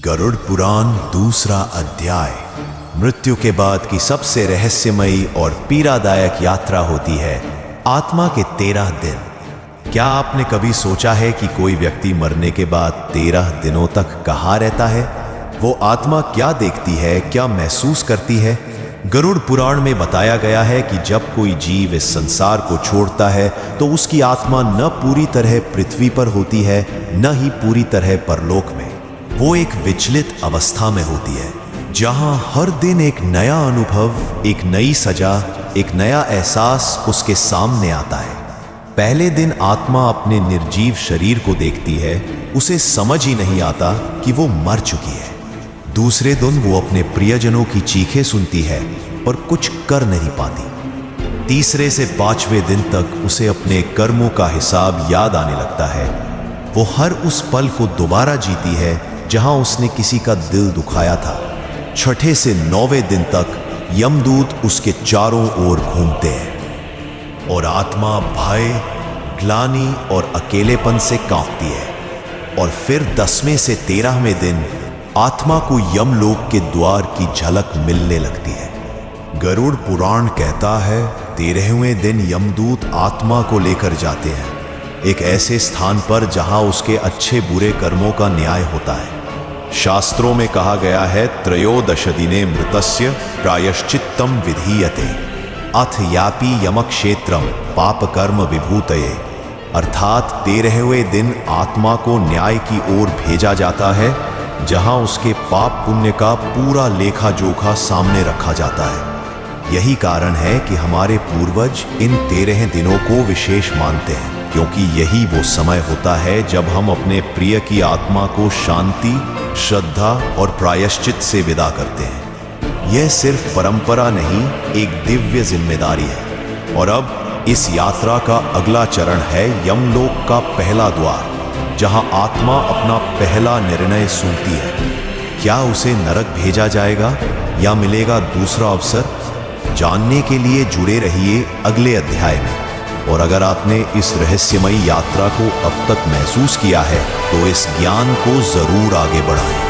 गरुड़ पुराण दूसरा अध्याय। मृत्यु के बाद की सबसे रहस्यमयी और पीड़ादायक यात्रा होती है आत्मा के 13 दिन। क्या आपने कभी सोचा है कि कोई व्यक्ति मरने के बाद 13 दिनों तक कहाँ रहता है? वो आत्मा क्या देखती है, क्या महसूस करती है? गरुड़ पुराण में बताया गया है कि जब कोई जीव इस संसार को छोड़ता है तो उसकी आत्मा न पूरी तरह पृथ्वी पर होती है, न ही पूरी तरह परलोक में। वो एक विचलित अवस्था में होती है, जहां हर दिन एक नया अनुभव, एक नई सजा, एक नया एहसास उसके सामने आता है। पहले दिन आत्मा अपने निर्जीव शरीर को देखती है, उसे समझ ही नहीं आता कि वो मर चुकी है। दूसरे दिन वो अपने प्रियजनों की चीखें सुनती है पर कुछ कर नहीं पाती। तीसरे से 5वें दिन तक उसे अपने कर्मों का हिसाब याद आने लगता है। वो हर उस पल को दोबारा जीती है जहां उसने किसी का दिल दुखाया था। 6ठे से 9वें दिन तक यमदूत उसके चारों ओर घूमते हैं और आत्मा भय, ग्लानि और अकेलेपन से कांपती है। और फिर 10वें से 13वें दिन आत्मा को यमलोक के द्वार की झलक मिलने लगती है। गरुड़ पुराण कहता है 13वें दिन यमदूत आत्मा को लेकर जाते हैं एक ऐसे स्थान पर जहां उसके अच्छे बुरे कर्मों का न्याय होता है। शास्त्रों में कहा गया है त्रयोदश दिने मृतस्य प्रायश्चित्तम विधीयते अथ यापि यमक्षेत्रम पाप कर्म विभूतये। अर्थात 13वें दिन आत्मा को न्याय की ओर भेजा जाता है, जहां उसके पाप पुण्य का पूरा लेखा जोखा सामने रखा जाता है। यही कारण है कि हमारे पूर्वज इन 13 दिनों को विशेष मानते हैं, क्योंकि यही वो समय होता है जब हम अपने प्रिय की आत्मा को शांति, श्रद्धा और प्रायश्चित से विदा करते हैं। यह सिर्फ परंपरा नहीं, एक दिव्य जिम्मेदारी है। और अब इस यात्रा का अगला चरण है यमलोक का पहला द्वार, जहां आत्मा अपना पहला निर्णय सुनती है। क्या उसे नरक भेजा जाएगा या मिलेगा दूसरा अवसर? जानने के लिए जुड़े रहिए अगले अध्याय में। और अगर आपने इस रहस्यमयी यात्रा को अब तक महसूस किया है तो इस ज्ञान को जरूर आगे बढ़ाएं।